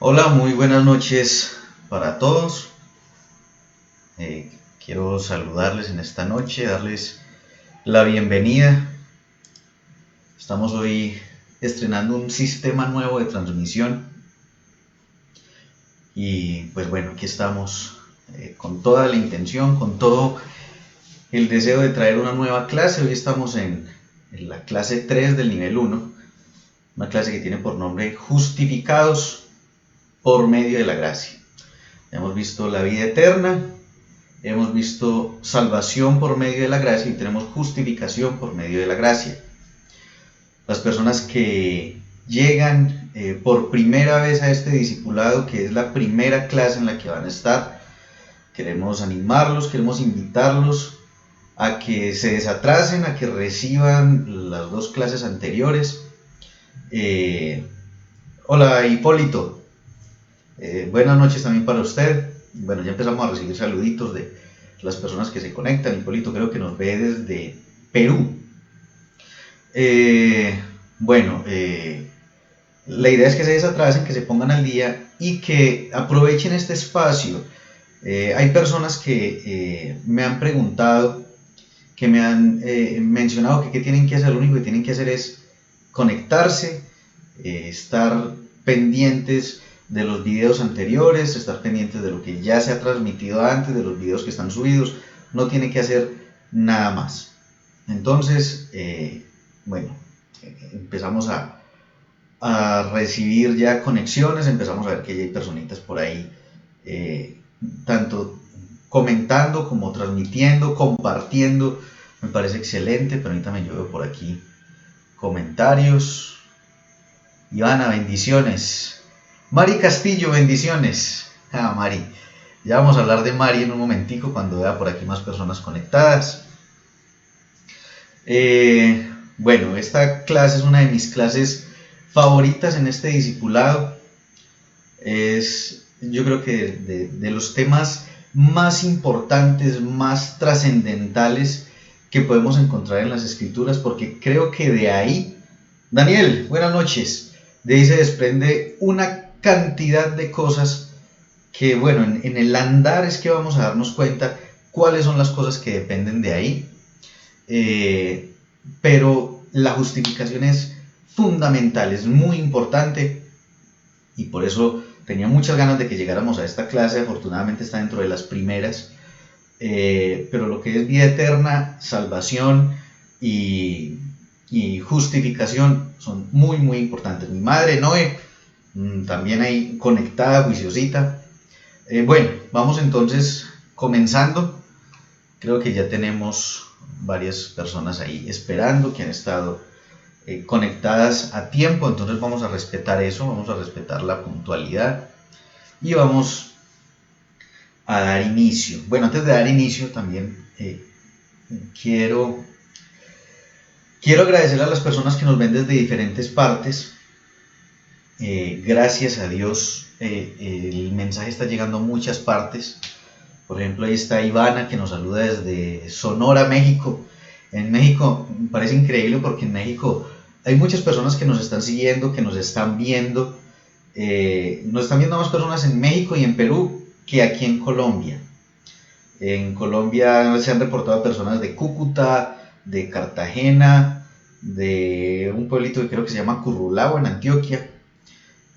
Hola, muy buenas noches para todos. Quiero saludarles en esta noche, darles la bienvenida. Estamos hoy estrenando un sistema nuevo de transmisión y pues bueno, aquí estamos con toda la intención, con todo el deseo de traer una nueva clase. Hoy estamos en la clase 3 del nivel 1, una clase que tiene por nombre Justificados por medio de la gracia. Hemos visto la vida eterna, hemos visto salvación por medio de la gracia y tenemos justificación por medio de la gracia. Las personas que llegan por primera vez a este discipulado, que es la primera clase en la que van a estar, queremos animarlos, queremos invitarlos a que se desatrasen, a que reciban las dos clases anteriores. Hola Hipólito. Buenas noches también para usted. Bueno, ya empezamos a recibir saluditos de las personas que se conectan. Hipólito creo que nos ve desde Perú. La idea es que se desatrasen, que se pongan al día y que aprovechen este espacio. Hay personas que me han preguntado, que me han mencionado que qué tienen que hacer. Lo único que tienen que hacer es conectarse, estar pendientes de los videos anteriores, estar pendientes de lo que ya se ha transmitido antes, de los videos que están subidos. No tiene que hacer nada más. Entonces, empezamos a recibir ya conexiones, empezamos a ver que ya hay personitas por ahí, tanto comentando como transmitiendo, compartiendo. Me parece excelente. Permítame, yo veo por aquí comentarios. Ivana, bendiciones. Mari Castillo, bendiciones. Mari, ya vamos a hablar de Mari en un momentico cuando vea por aquí más personas conectadas. Esta clase es una de mis clases favoritas en este discipulado. Yo creo que de los temas más importantes, más trascendentales que podemos encontrar en las escrituras, porque creo que de ahí, Daniel, buenas noches, de ahí se desprende una cantidad de cosas que, en el andar es que vamos a darnos cuenta cuáles son las cosas que dependen de ahí. Pero la justificación es fundamental, es muy importante, y por eso tenía muchas ganas de que llegáramos a esta clase. Afortunadamente está dentro de las primeras, pero lo que es vida eterna, salvación y justificación son muy muy importantes. Mi madre Noé también ahí conectada, juiciosita. Vamos entonces comenzando. Creo que ya tenemos varias personas ahí esperando, que han estado conectadas a tiempo. Entonces vamos a respetar eso, vamos a respetar la puntualidad y vamos a dar inicio. Antes de dar inicio también quiero agradecer a las personas que nos ven desde diferentes partes. Gracias a Dios, el mensaje está llegando a muchas partes. Por ejemplo, ahí está Ivana, que nos saluda desde Sonora, México. En México me parece increíble porque en México hay muchas personas que nos están siguiendo, que nos están viendo. Nos están viendo más personas en México y en Perú que aquí en Colombia. En Colombia se han reportado personas de Cúcuta, de Cartagena, de un pueblito que creo que se llama Currulao en Antioquia.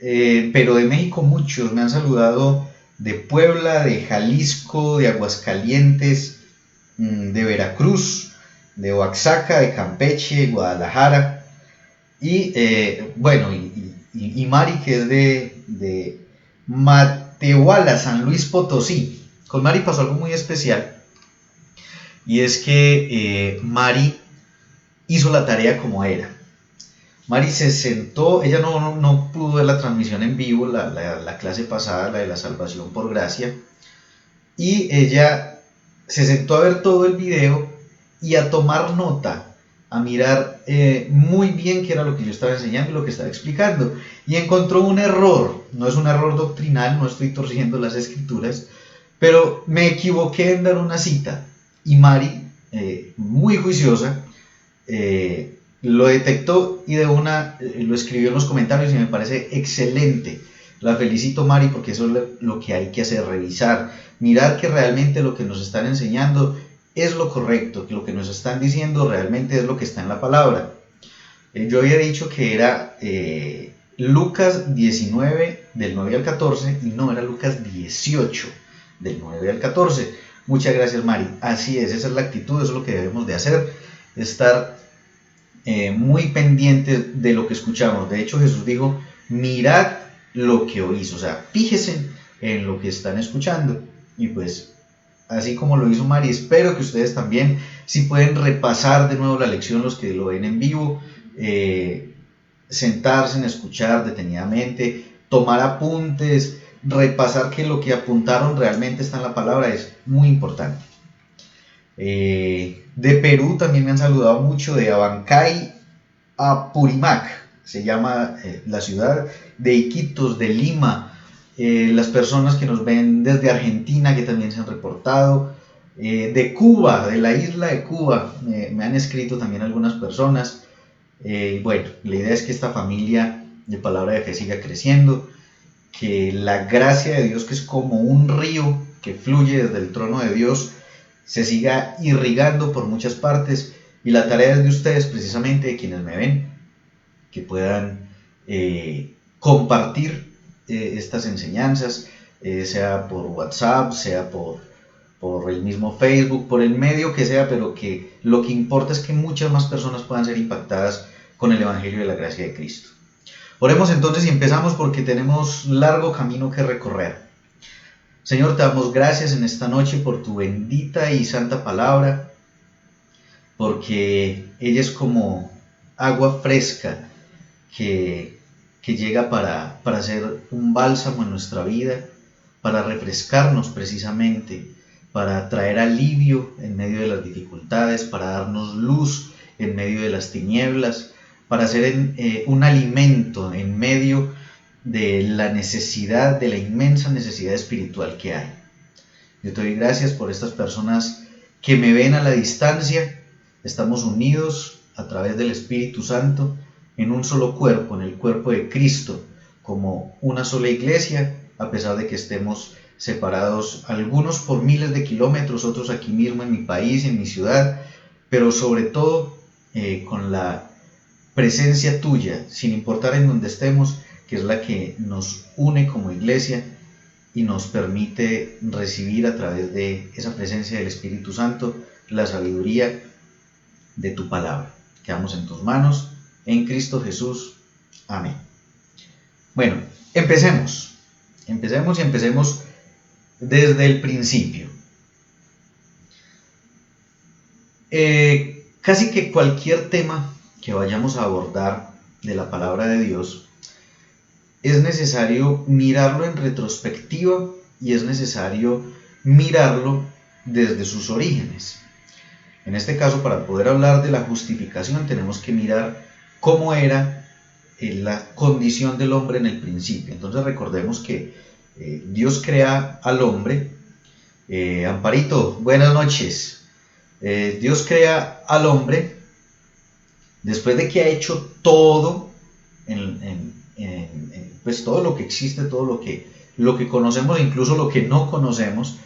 Pero de México muchos me han saludado, de Puebla, de Jalisco, de Aguascalientes, de Veracruz, de Oaxaca, de Campeche, Guadalajara, y Mari, que es de Matehuala, San Luis Potosí. Con Mari pasó algo muy especial, y es que Mari hizo la tarea como era. Mari se sentó, ella no pudo ver la transmisión en vivo, la clase pasada, la de la salvación por gracia, y ella se sentó a ver todo el video y a tomar nota, a mirar muy bien qué era lo que yo estaba enseñando y lo que estaba explicando, y encontró un error. No es un error doctrinal, no estoy torciendo las escrituras, pero me equivoqué en dar una cita, y Mari, muy juiciosa, lo detectó y de una lo escribió en los comentarios y me parece excelente. La felicito, Mari, porque eso es lo que hay que hacer, revisar, mirar que realmente lo que nos están enseñando es lo correcto, que lo que nos están diciendo realmente es lo que está en la palabra. Yo había dicho que era Lucas 19 del 9 al 14 y no, era Lucas 18 del 9 al 14. Muchas gracias, Mari. Así es, esa es la actitud, eso es lo que debemos de hacer, estar muy pendientes de lo que escuchamos. De hecho, Jesús dijo, mirad lo que oís, o sea, fíjense en lo que están escuchando. Y pues, así como lo hizo Mari, espero que ustedes también, si pueden repasar de nuevo la lección, los que lo ven en vivo, sentarse en escuchar detenidamente, tomar apuntes, repasar que lo que apuntaron realmente está en la palabra, es muy importante. De Perú también me han saludado mucho, de Abancay a Purimac, se llama la ciudad, de Iquitos, de Lima, las personas que nos ven desde Argentina que también se han reportado, de Cuba, de la isla de Cuba, me han escrito también algunas personas. Bueno, la idea es que esta familia de Palabra de Fe siga creciendo, que la gracia de Dios, que es como un río que fluye desde el trono de Dios, se siga irrigando por muchas partes, y la tarea es de ustedes, precisamente de quienes me ven, que puedan compartir estas enseñanzas, sea por WhatsApp, sea por el mismo Facebook, por el medio que sea, pero que lo que importa es que muchas más personas puedan ser impactadas con el Evangelio de la gracia de Cristo. Oremos entonces y empezamos, porque tenemos largo camino que recorrer. Señor, te damos gracias en esta noche por tu bendita y santa palabra, porque ella es como agua fresca que llega para ser un bálsamo en nuestra vida, para refrescarnos precisamente, para traer alivio en medio de las dificultades, para darnos luz en medio de las tinieblas, para ser un alimento en medio de la necesidad, de la inmensa necesidad espiritual que hay. Yo te doy gracias por estas personas que me ven a la distancia. Estamos unidos a través del Espíritu Santo en un solo cuerpo, en el cuerpo de Cristo, como una sola iglesia, a pesar de que estemos separados, algunos por miles de kilómetros, otros aquí mismo en mi país, en mi ciudad, pero sobre todo con la presencia tuya, sin importar en donde estemos, que es la que nos une como iglesia y nos permite recibir a través de esa presencia del Espíritu Santo la sabiduría de tu palabra. Quedamos en tus manos, en Cristo Jesús. Amén. Bueno, empecemos desde el principio. Casi que cualquier tema que vayamos a abordar de la palabra de Dios, es necesario mirarlo en retrospectiva y es necesario mirarlo desde sus orígenes. En este caso, para poder hablar de la justificación, tenemos que mirar cómo era la condición del hombre en el principio. Entonces recordemos que Dios crea al hombre. Amparito, buenas noches. Dios crea al hombre después de que ha hecho todo, pues todo lo que existe, todo lo que conocemos, incluso lo que no conocemos,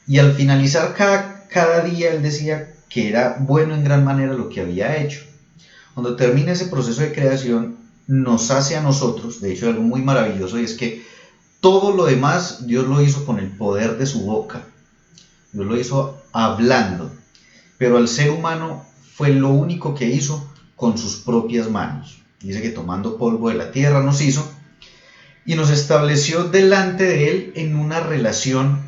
y al finalizar cada día él decía que era bueno en gran manera lo que había hecho. Cuando termina ese proceso de creación, nos hace a nosotros, de hecho algo muy maravilloso, y es que todo lo demás Dios lo hizo con el poder de su boca. Dios lo hizo hablando, pero al ser humano fue lo único que hizo con sus propias manos. Dice que tomando polvo de la tierra nos hizo y nos estableció delante de él en una relación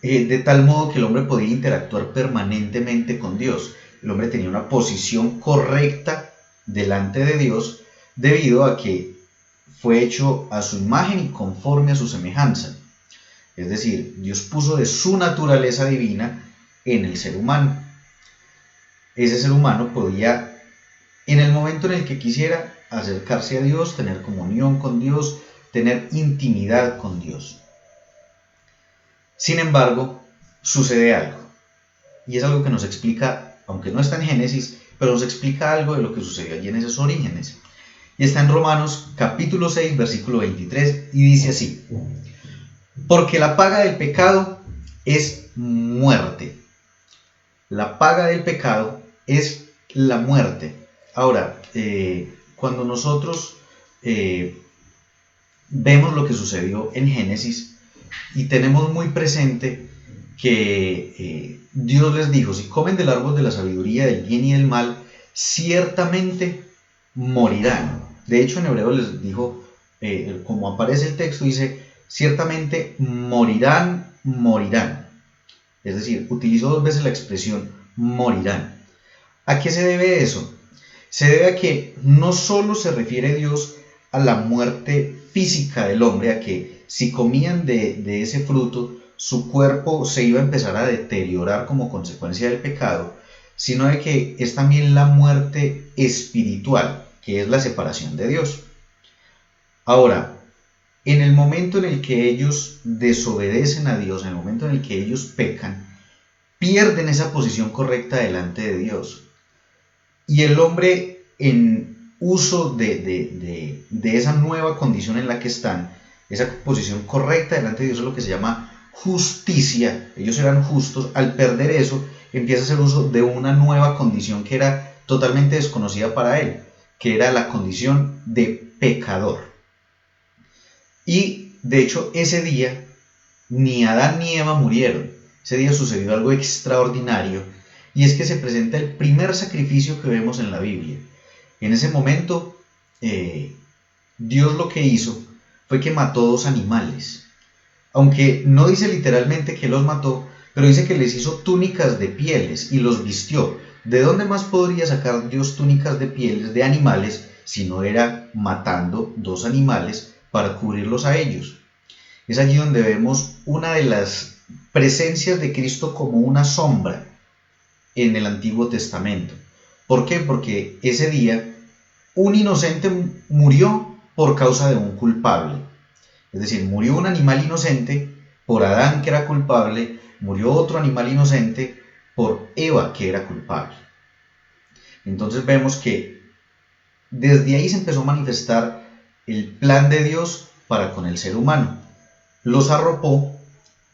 de tal modo que el hombre podía interactuar permanentemente con Dios. El hombre tenía una posición correcta delante de Dios debido a que fue hecho a su imagen y conforme a su semejanza. Es decir, Dios puso de su naturaleza divina en el ser humano. Ese ser humano podía, en el momento en el que quisiera, acercarse a Dios, tener comunión con Dios, tener intimidad con Dios. Sin embargo, sucede algo. Y es algo que nos explica, aunque no está en Génesis, pero nos explica algo de lo que sucedió allí en esos orígenes. Y está en Romanos capítulo 6, versículo 23, y dice así: porque la paga del pecado es muerte. La paga del pecado es la muerte. Ahora, cuando nosotros vemos lo que sucedió en Génesis y tenemos muy presente que Dios les dijo: si comen del árbol de la sabiduría del bien y del mal, ciertamente morirán. De hecho, en hebreo les dijo, como aparece el texto, dice: ciertamente morirán, morirán. Es decir, utilizó 2 veces la expresión morirán. ¿A qué se debe eso? Se debe a que no solo se refiere Dios a la muerte física del hombre, a que si comían de ese fruto, su cuerpo se iba a empezar a deteriorar como consecuencia del pecado, sino de que es también la muerte espiritual, que es la separación de Dios. Ahora, en el momento en el que ellos desobedecen a Dios, en el momento en el que ellos pecan, pierden esa posición correcta delante de Dios. Y el hombre, en uso de esa nueva condición en la que están, esa posición correcta delante de Dios, es lo que se llama justicia. Ellos eran justos. Al perder eso, empieza a hacer uso de una nueva condición que era totalmente desconocida para él, que era la condición de pecador. Y de hecho ese día ni Adán ni Eva murieron. Ese día sucedió algo extraordinario, y es que se presenta el primer sacrificio que vemos en la Biblia. En ese momento Dios lo que hizo fue que mató 2 animales. Aunque no dice literalmente que los mató, pero dice que les hizo túnicas de pieles y los vistió. ¿De dónde más podría sacar Dios túnicas de pieles de animales si no era matando 2 animales para cubrirlos a ellos? Es allí donde vemos una de las presencias de Cristo como una sombra en el Antiguo Testamento. ¿Por qué? Porque ese día un inocente murió por causa de un culpable. Es decir, murió un animal inocente por Adán, que era culpable, murió otro animal inocente por Eva, que era culpable. Entonces vemos que desde ahí se empezó a manifestar el plan de Dios para con el ser humano. Los arropó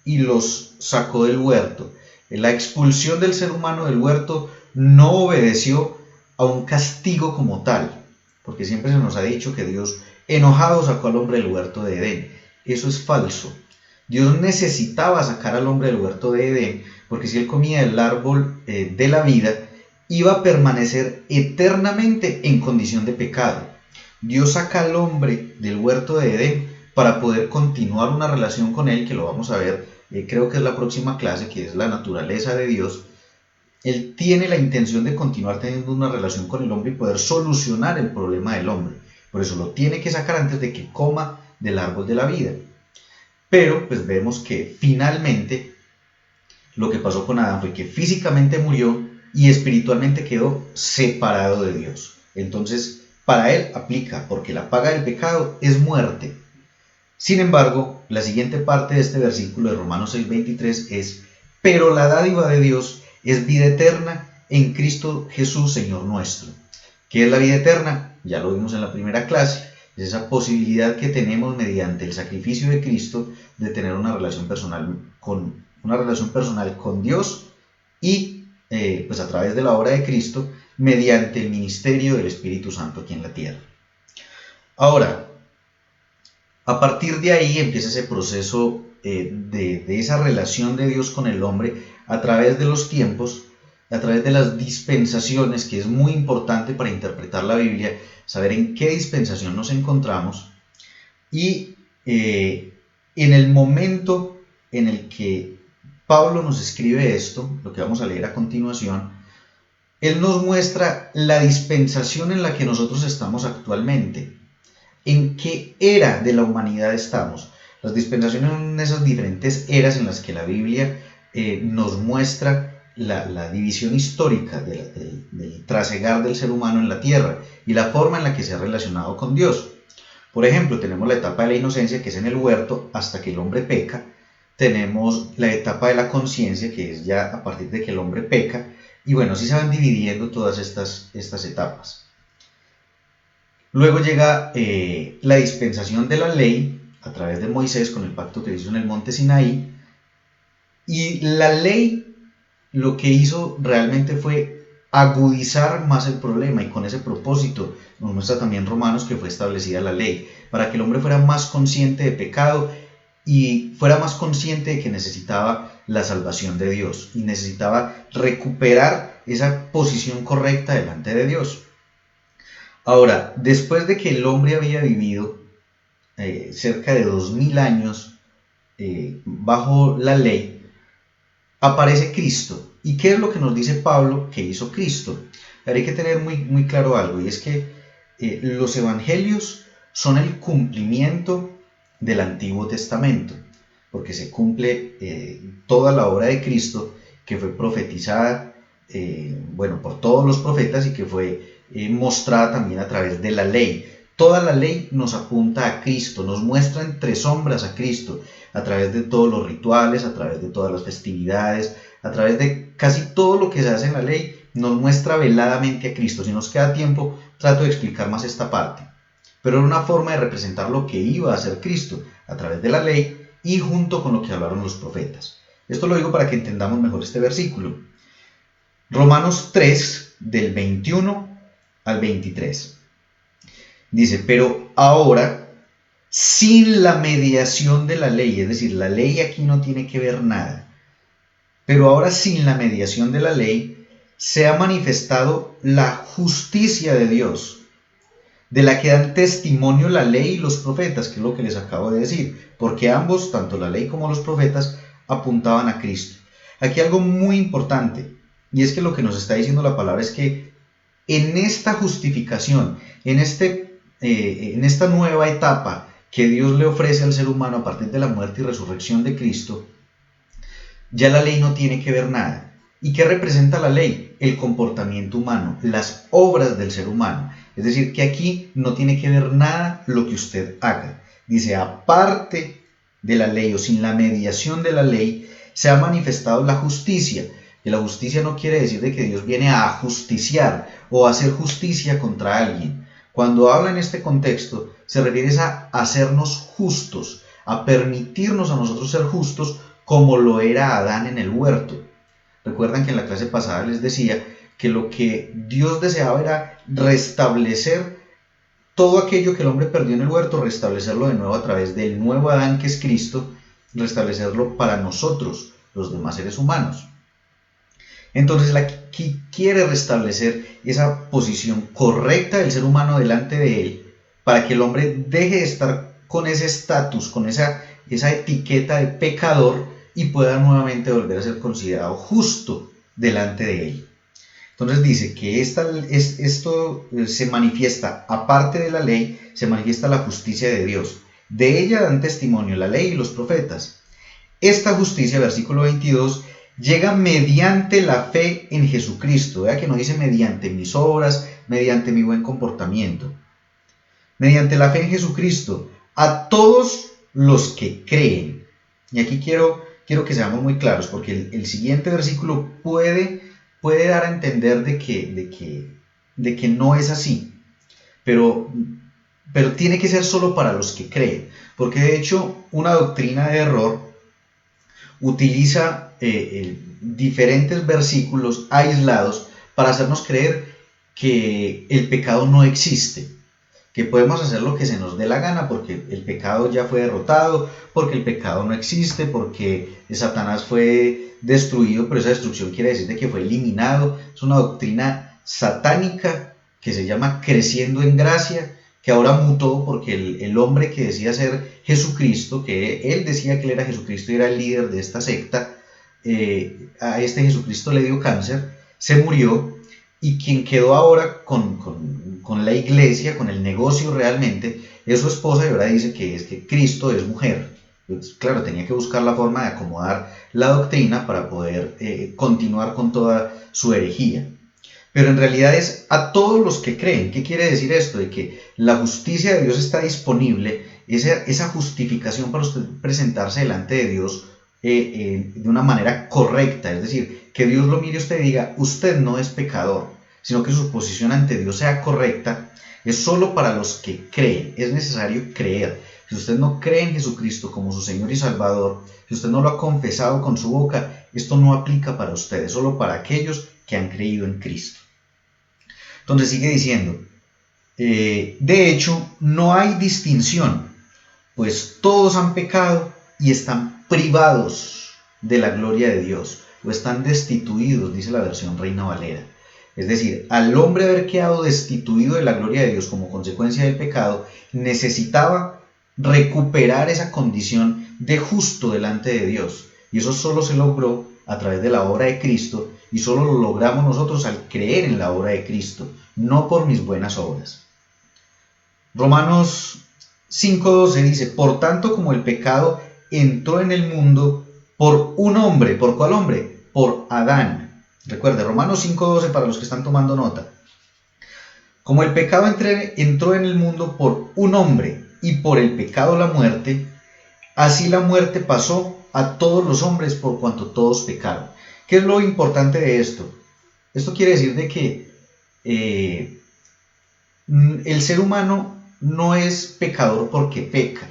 y los sacó del huerto. La expulsión del ser humano del huerto no obedeció a un castigo como tal, porque siempre se nos ha dicho que Dios enojado sacó al hombre del huerto de Edén. Eso es falso. Dios necesitaba sacar al hombre del huerto de Edén, porque si él comía del árbol de la vida, iba a permanecer eternamente en condición de pecado. Dios saca al hombre del huerto de Edén para poder continuar una relación con él, que lo vamos a ver, creo que es la próxima clase, que es la naturaleza de Dios. Él tiene la intención de continuar teniendo una relación con el hombre y poder solucionar el problema del hombre. Por eso lo tiene que sacar antes de que coma del árbol de la vida. Pero pues vemos que finalmente lo que pasó con Adán fue que físicamente murió y espiritualmente quedó separado de Dios. Entonces para él aplica, porque la paga del pecado es muerte. Sin embargo, la siguiente parte de este versículo de Romanos 6:23 es: pero la dádiva de Dios es vida eterna en Cristo Jesús, Señor nuestro. ¿Qué es la vida eterna? Ya lo vimos en la primera clase. Es esa posibilidad que tenemos mediante el sacrificio de Cristo de tener una relación personal con Dios y pues a través de la obra de Cristo, mediante el ministerio del Espíritu Santo aquí en la tierra. Ahora, a partir de ahí empieza ese proceso de esa relación de Dios con el hombre a través de los tiempos, a través de las dispensaciones, que es muy importante para interpretar la Biblia, saber en qué dispensación nos encontramos. Y en el momento en el que Pablo nos escribe esto, lo que vamos a leer a continuación, Él nos muestra la dispensación en la que nosotros estamos actualmente. ¿En qué era de la humanidad estamos? Las dispensaciones son esas diferentes eras en las que la Biblia nos muestra la división histórica del trasegar del ser humano en la tierra y la forma en la que se ha relacionado con Dios. Por ejemplo, tenemos la etapa de la inocencia, que es en el huerto, hasta que el hombre peca. Tenemos la etapa de la conciencia, que es ya a partir de que el hombre peca. Y bueno, así se van dividiendo todas estas etapas. Luego llega la dispensación de la ley, a través de Moisés, con el pacto que hizo en el monte Sinaí. Y la ley lo que hizo realmente fue agudizar más el problema, y con ese propósito nos muestra también Romanos que fue establecida la ley, para que el hombre fuera más consciente de pecado y fuera más consciente de que necesitaba la salvación de Dios y necesitaba recuperar esa posición correcta delante de Dios. Ahora, después de que el hombre había vivido cerca de 2000 años bajo la ley, aparece Cristo. ¿Y qué es lo que nos dice Pablo que hizo Cristo? Ahora hay que tener muy claro algo, y es que los evangelios son el cumplimiento del Antiguo Testamento, porque se cumple toda la obra de Cristo que fue profetizada por todos los profetas y que fue mostrada también a través de la ley. Toda la ley nos apunta a Cristo, nos muestra entre sombras a Cristo, a través de todos los rituales, a través de todas las festividades, a través de casi todo lo que se hace en la ley, nos muestra veladamente a Cristo. Si nos queda tiempo, trato de explicar más esta parte. Pero era una forma de representar lo que iba a hacer Cristo a través de la ley y junto con lo que hablaron los profetas. Esto lo digo para que entendamos mejor este versículo. Romanos 3, del 21 al 23. Dice, pero ahora, sin la mediación de la ley, es decir, la ley aquí no tiene que ver nada, pero ahora sin la mediación de la ley, se ha manifestado la justicia de Dios, de la que dan testimonio la ley y los profetas, que es lo que les acabo de decir, porque ambos, tanto la ley como los profetas, apuntaban a Cristo. Aquí algo muy importante, y es que lo que nos está diciendo la palabra es que en esta justificación, en esta nueva etapa que Dios le ofrece al ser humano a partir de la muerte y resurrección de Cristo, ya la ley no tiene que ver nada. ¿Y qué representa la ley? El comportamiento humano, las obras del ser humano. Es decir, que aquí no tiene que ver nada lo que usted haga. Dice, aparte de la ley o sin la mediación de la ley, se ha manifestado la justicia. Y la justicia no quiere decir de que Dios viene a justiciar o a hacer justicia contra alguien. Cuando habla en este contexto, se refiere a hacernos justos, a permitirnos a nosotros ser justos como lo era Adán en el huerto. Recuerdan que en la clase pasada les decía que lo que Dios deseaba era restablecer todo aquello que el hombre perdió en el huerto, restablecerlo de nuevo a través del nuevo Adán que es Cristo, restablecerlo para nosotros, los demás seres humanos. Entonces aquí quiere restablecer esa posición correcta del ser humano delante de él, para que el hombre deje de estar con ese estatus, con esa etiqueta de pecador, y pueda nuevamente volver a ser considerado justo delante de él. Entonces dice que esto se manifiesta, aparte de la ley, se manifiesta la justicia de Dios. De ella dan testimonio la ley y los profetas. Esta justicia, versículo 22, llega mediante la fe en Jesucristo. Vea que no dice mediante mis obras, mediante mi buen comportamiento. Mediante la fe en Jesucristo, a todos los que creen. Y aquí quiero que seamos muy claros, porque el siguiente versículo puede dar a entender de que no es así, pero tiene que ser solo para los que creen, porque de hecho una doctrina de error utiliza diferentes versículos aislados para hacernos creer que el pecado no existe, que podemos hacer lo que se nos dé la gana porque el pecado ya fue derrotado, porque el pecado no existe, porque Satanás fue destruido, pero esa destrucción quiere decir de que fue eliminado. Es una doctrina satánica que se llama creciendo en gracia, que ahora mutó porque el hombre que decía ser Jesucristo, que él decía que él era Jesucristo y era el líder de esta secta, a este Jesucristo le dio cáncer, se murió, y quien quedó ahora con la iglesia, con el negocio realmente, es su esposa, y ahora dice que es que Cristo es mujer. Pues, claro, tenía que buscar la forma de acomodar la doctrina para poder continuar con toda su herejía. Pero en realidad es a todos los que creen. ¿Qué quiere decir esto? De que la justicia de Dios está disponible, esa justificación para usted presentarse delante de Dios de una manera correcta. Es decir, que Dios lo mire a usted y diga, usted no es pecador, sino que su posición ante Dios sea correcta, es solo para los que creen. Es necesario creer. Si usted no cree en Jesucristo como su Señor y Salvador, si usted no lo ha confesado con su boca, esto no aplica para ustedes, solo para aquellos que han creído en Cristo. Entonces sigue diciendo, de hecho, no hay distinción, pues todos han pecado y están privados de la gloria de Dios, o están destituidos, dice la versión Reina Valera. Es decir, al hombre haber quedado destituido de la gloria de Dios como consecuencia del pecado, necesitaba recuperar esa condición de justo delante de Dios. Y eso solo se logró a través de la obra de Cristo, y solo lo logramos nosotros al creer en la obra de Cristo, no por mis buenas obras. Romanos 5:12 dice, por tanto como el pecado entró en el mundo por un hombre, ¿por cuál hombre? Por Adán. Recuerde, Romanos 5:12 para los que están tomando nota. Como el pecado entró en el mundo por un hombre y por el pecado la muerte, así la muerte pasó a todos los hombres por cuanto todos pecaron. ¿Qué es lo importante de esto? Esto quiere decir de que el ser humano no es pecador porque peca.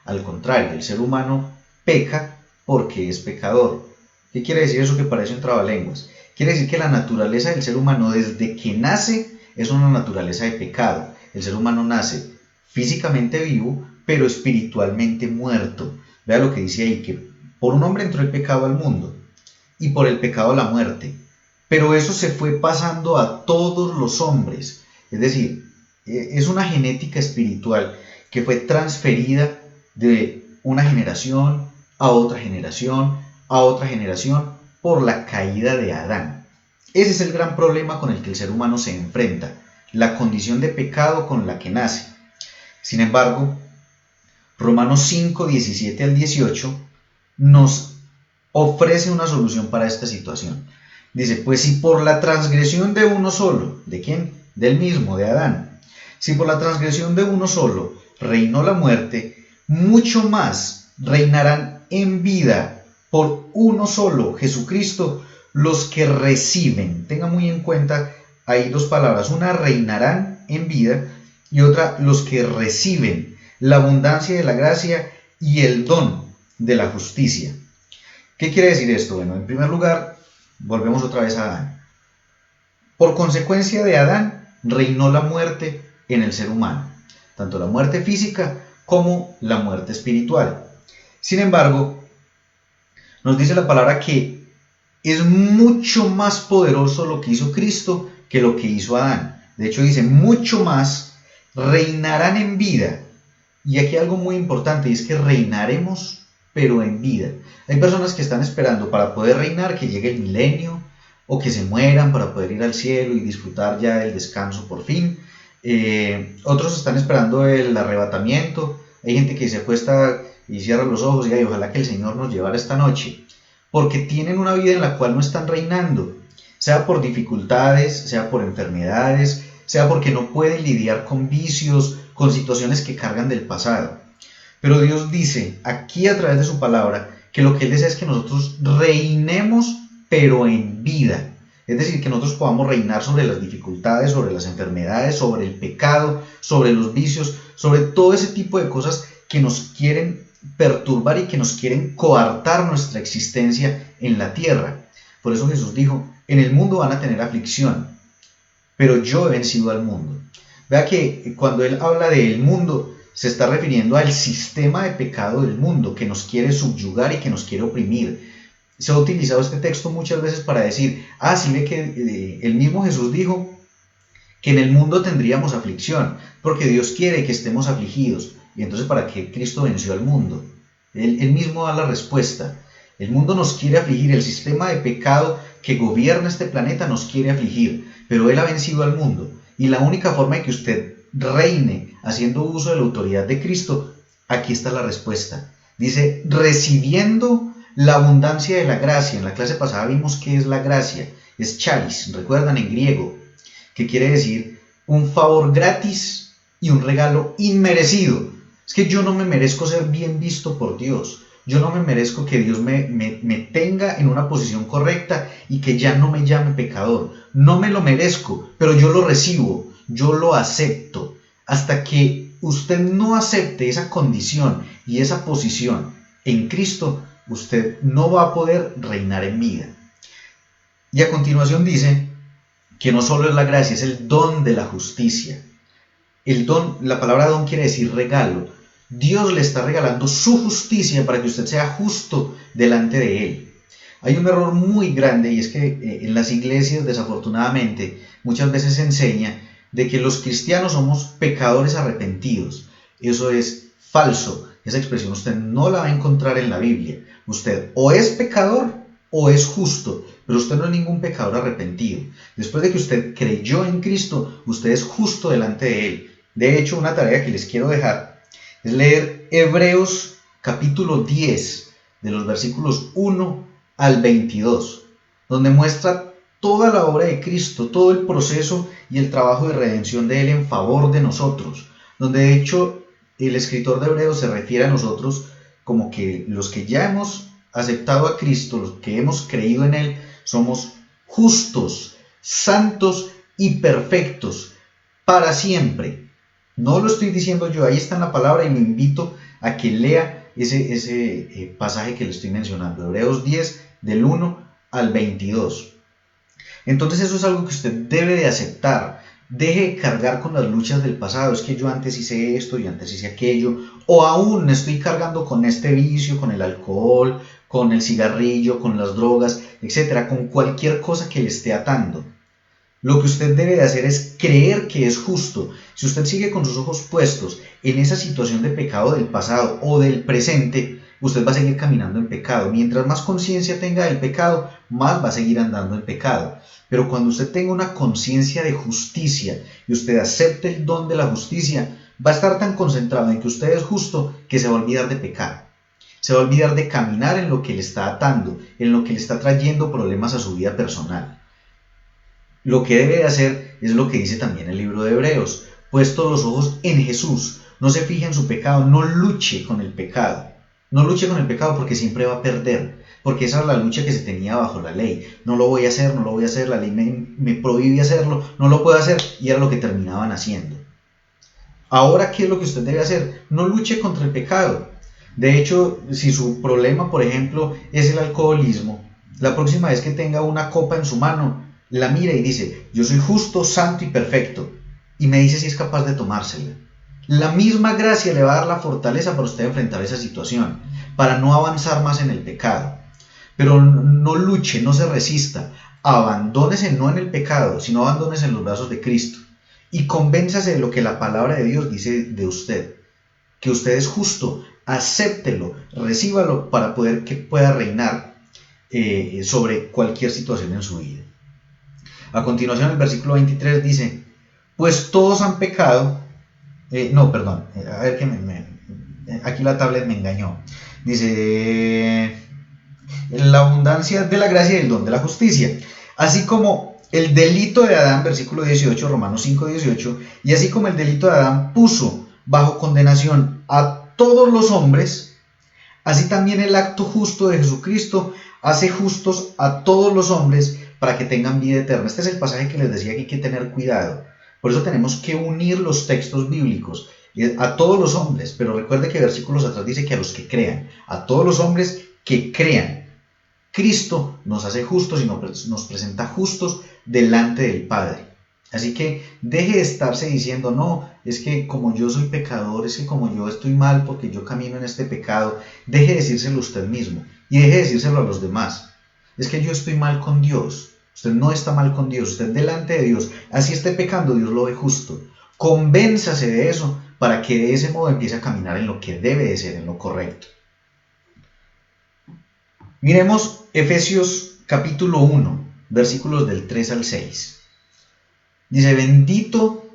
Al contrario, el ser humano peca porque es pecador. ¿Qué quiere decir eso que parece un trabalenguas? Quiere decir que la naturaleza del ser humano desde que nace es una naturaleza de pecado. El ser humano nace físicamente vivo, pero espiritualmente muerto. Vea lo que dice ahí, que por un hombre entró el pecado al mundo y por el pecado la muerte. Pero eso se fue pasando a todos los hombres. Es decir, es una genética espiritual que fue transferida de una generación a otra generación, a otra generación, por la caída de Adán. Ese es el gran problema con el que el ser humano se enfrenta, la condición de pecado con la que nace. Sin embargo, Romanos 5, 17 al 18 nos ofrece una solución para esta situación. Dice, pues si por la transgresión de uno solo, ¿de quién? Del mismo, de Adán. Si por la transgresión de uno solo reinó la muerte, mucho más reinarán en vida por uno solo, Jesucristo, los que reciben. Tenga muy en cuenta, hay dos palabras, una reinarán en vida y otra los que reciben la abundancia de la gracia y el don de la justicia. ¿Qué quiere decir esto? Bueno, en primer lugar, volvemos otra vez a Adán. Por consecuencia de Adán, reinó la muerte en el ser humano, tanto la muerte física como la muerte espiritual. Sin embargo, nos dice la palabra que es mucho más poderoso lo que hizo Cristo que lo que hizo Adán. De hecho dice, mucho más reinarán en vida. Y aquí algo muy importante, y es que reinaremos, pero en vida. Hay personas que están esperando para poder reinar que llegue el milenio, o que se mueran para poder ir al cielo y disfrutar ya del descanso por fin. Otros están esperando el arrebatamiento. Hay gente que se acuesta y cierra los ojos y ojalá que el Señor nos llevara esta noche, porque tienen una vida en la cual no están reinando, sea por dificultades, sea por enfermedades, sea porque no pueden lidiar con vicios, con situaciones que cargan del pasado. Pero Dios dice aquí a través de su palabra que lo que Él desea es que nosotros reinemos, pero en vida. Es decir, que nosotros podamos reinar sobre las dificultades, sobre las enfermedades, sobre el pecado, sobre los vicios, sobre todo ese tipo de cosas que nos quieren perturbar y que nos quieren coartar nuestra existencia en la tierra. Por eso Jesús dijo, en el mundo van a tener aflicción, pero yo he vencido al mundo. Vea que cuando Él habla del mundo, se está refiriendo al sistema de pecado del mundo que nos quiere subyugar y que nos quiere oprimir. Se ha utilizado este texto muchas veces para decir, sí ve que el mismo Jesús dijo que en el mundo tendríamos aflicción, porque Dios quiere que estemos afligidos. Y entonces, ¿para qué Cristo venció al mundo? Él mismo da la respuesta. El mundo nos quiere afligir, el sistema de pecado que gobierna este planeta nos quiere afligir. pero Él ha vencido al mundo. Y la única forma de que usted reine haciendo uso de la autoridad de Cristo, aquí está la respuesta. Dice, recibiendo la abundancia de la gracia. En la clase pasada vimos qué es la gracia. Es charis, recuerdan, en griego, que quiere decir un favor gratis y un regalo inmerecido. Es que yo no me merezco ser bien visto por Dios. Yo no me merezco que Dios me tenga en una posición correcta y que ya no me llame pecador. No me lo merezco, pero yo lo recibo, yo lo acepto. Hasta que usted no acepte esa condición y esa posición en Cristo, usted no va a poder reinar en vida. Y a continuación dice que no solo es la gracia, es el don de la justicia. El don, la palabra don quiere decir regalo. Dios le está regalando su justicia para que usted sea justo delante de Él. Hay un error muy grande y es que en las iglesias, desafortunadamente, muchas veces se enseña de que los cristianos somos pecadores arrepentidos. Eso es falso. Esa expresión usted no la va a encontrar en la Biblia. Usted o es pecador o es justo, pero usted no es ningún pecador arrepentido. Después de que usted creyó en Cristo, usted es justo delante de Él. De hecho, una tarea que les quiero dejar es leer Hebreos capítulo 10, de los versículos 1 al 22, donde muestra toda la obra de Cristo, todo el proceso y el trabajo de redención de Él en favor de nosotros, donde de hecho el escritor de Hebreos se refiere a nosotros como que los que ya hemos aceptado a Cristo, los que hemos creído en Él, somos justos, santos y perfectos para siempre. No lo estoy diciendo yo, ahí está en la palabra y lo invito a que lea ese pasaje que le estoy mencionando, Hebreos 10, del 1 al 22. Entonces eso es algo que usted debe de aceptar. Deje de cargar con las luchas del pasado. Es que yo antes hice esto, yo antes hice aquello, o aún estoy cargando con este vicio, con el alcohol, con el cigarrillo, con las drogas, etcétera, con cualquier cosa que le esté atando. Lo que usted debe de hacer es creer que es justo. Si usted sigue con sus ojos puestos en esa situación de pecado del pasado o del presente, usted va a seguir caminando en pecado. Mientras más conciencia tenga del pecado, más va a seguir andando en pecado. Pero cuando usted tenga una conciencia de justicia y usted acepte el don de la justicia, va a estar tan concentrado en que usted es justo que se va a olvidar de pecar. Se va a olvidar de caminar en lo que le está atando, en lo que le está trayendo problemas a su vida personal. Lo que debe de hacer es lo que dice también el libro de Hebreos. Puesto los ojos en Jesús, no se fije en su pecado, no luche con el pecado. No luche con el pecado porque siempre va a perder. Porque esa es la lucha que se tenía bajo la ley. No lo voy a hacer, no lo voy a hacer, la ley me prohíbe hacerlo, no lo puedo hacer, y era lo que terminaban haciendo. Ahora, ¿qué es lo que usted debe hacer? No luche contra el pecado. De hecho, si su problema, por ejemplo, es el alcoholismo, la próxima vez que tenga una copa en su mano, la mira y dice, yo soy justo, santo y perfecto, y me dice si es capaz de tomársela. La misma gracia le va a dar la fortaleza para usted enfrentar esa situación, para no avanzar más en el pecado. Pero no luche, no se resista, abandónese no en el pecado, sino abandónese en los brazos de Cristo, y convénzase de lo que la palabra de Dios dice de usted, que usted es justo, acéptelo, recíbalo para que pueda reinar sobre cualquier situación en su vida. A continuación, el versículo 23 dice, pues todos han pecado, a ver que aquí la tablet me engañó. Dice, la abundancia de la gracia y el don de la justicia, así como el delito de Adán, versículo 18, Romanos 5, 18, y así como el delito de Adán puso bajo condenación a todos los hombres, así también el acto justo de Jesucristo hace justos a todos los hombres para que tengan vida eterna. Este es el pasaje que les decía que hay que tener cuidado. Por eso tenemos que unir los textos bíblicos a todos los hombres. Pero recuerde que versículos atrás dice que a los que crean, a todos los hombres que crean. Cristo nos hace justos y nos presenta justos delante del Padre. Así que deje de estarse diciendo, no, es que como yo soy pecador, es que como yo estoy mal porque yo camino en este pecado. Deje de decírselo usted mismo y deje de decírselo a los demás. Es que yo estoy mal con Dios. Usted no está mal con Dios, usted delante de Dios. Así esté pecando, Dios lo ve justo. Convénzase de eso para que de ese modo empiece a caminar en lo que debe de ser, en lo correcto. Miremos Efesios capítulo 1, versículos del 3 al 6. Dice, bendito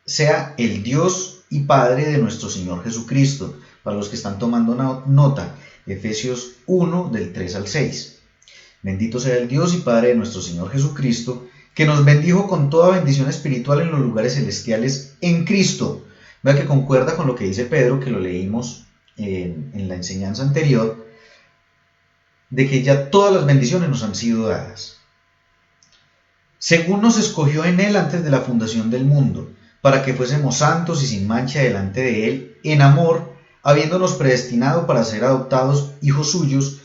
sea el Dios y Padre de nuestro Señor Jesucristo. Para los que están tomando nota, Efesios 1 del 3 al 6. Bendito sea el Dios y Padre de nuestro Señor Jesucristo, que nos bendijo con toda bendición espiritual en los lugares celestiales en Cristo. Vea que concuerda con lo que dice Pedro, que lo leímos en la enseñanza anterior, de que ya todas las bendiciones nos han sido dadas. Según nos escogió en Él antes de la fundación del mundo, para que fuésemos santos y sin mancha delante de Él, en amor, habiéndonos predestinado para ser adoptados hijos suyos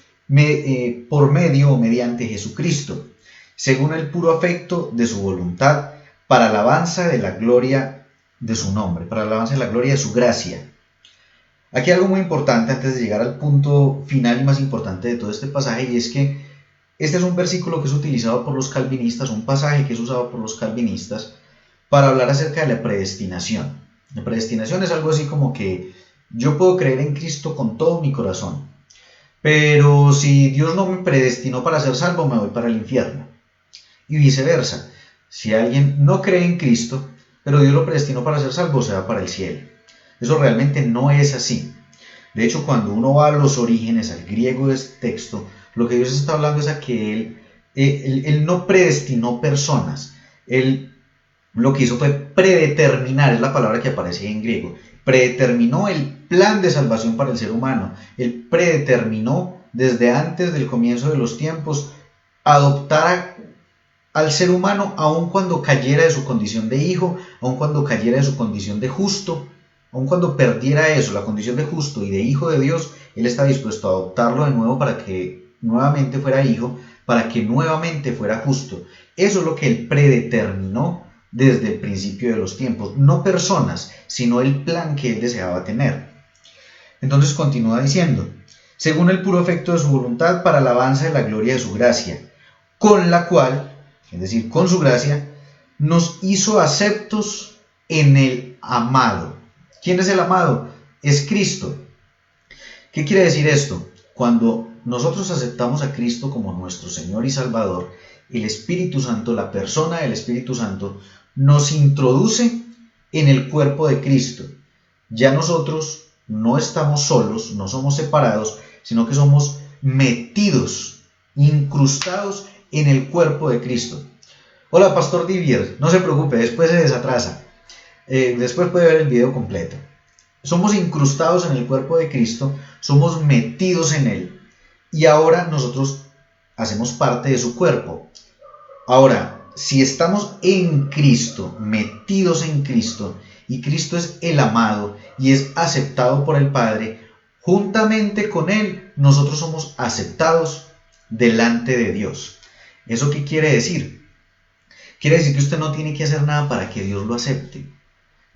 por medio o mediante Jesucristo, según el puro afecto de su voluntad, para alabanza de la gloria de su nombre, para alabanza de la gloria de su gracia. Aquí algo muy importante antes de llegar al punto final y más importante de todo este pasaje, y es que este es un versículo que es utilizado por los calvinistas, un pasaje que es usado por los calvinistas para hablar acerca de la predestinación. La predestinación es algo así como que yo puedo creer en Cristo con todo mi corazón, pero si Dios no me predestinó para ser salvo, me voy para el infierno. Y viceversa, si alguien no cree en Cristo, pero Dios lo predestinó para ser salvo, se va para el cielo. Eso realmente no es así. De hecho, cuando uno va a los orígenes, al griego de este texto, lo que Dios está hablando es a que Él no predestinó personas. Él lo que hizo fue predeterminar, es la palabra que aparece en griego. Predeterminó el plan de salvación para el ser humano. Él predeterminó desde antes del comienzo de los tiempos adoptar al ser humano, aun cuando cayera de su condición de hijo, aun cuando cayera de su condición de justo, aun cuando perdiera eso, la condición de justo y de hijo de Dios, Él está dispuesto a adoptarlo de nuevo para que nuevamente fuera hijo, para que nuevamente fuera justo. Eso es lo que Él predeterminó desde el principio de los tiempos. No personas, sino el plan que Él deseaba tener. Entonces continúa diciendo, según el puro afecto de su voluntad, para alabanza de la gloria de su gracia, con la cual, es decir, con su gracia, nos hizo aceptos en el amado. ¿Quién es el amado? Es Cristo. ¿Qué quiere decir esto? Cuando nosotros aceptamos a Cristo como nuestro Señor y Salvador, el Espíritu Santo, la persona del Espíritu Santo, nos introduce en el cuerpo de Cristo. Ya nosotros no estamos solos, no somos separados, sino que somos metidos, incrustados en el cuerpo de Cristo. Hola, Pastor Divier, no se preocupe, después se desatrasa. Después puede ver el video completo. Somos incrustados en el cuerpo de Cristo, somos metidos en Él, y ahora nosotros hacemos parte de su cuerpo. Ahora, si estamos en Cristo, metidos en Cristo, y Cristo es el amado y es aceptado por el Padre, juntamente con Él, nosotros somos aceptados delante de Dios. ¿Eso qué quiere decir? Quiere decir que usted no tiene que hacer nada para que Dios lo acepte.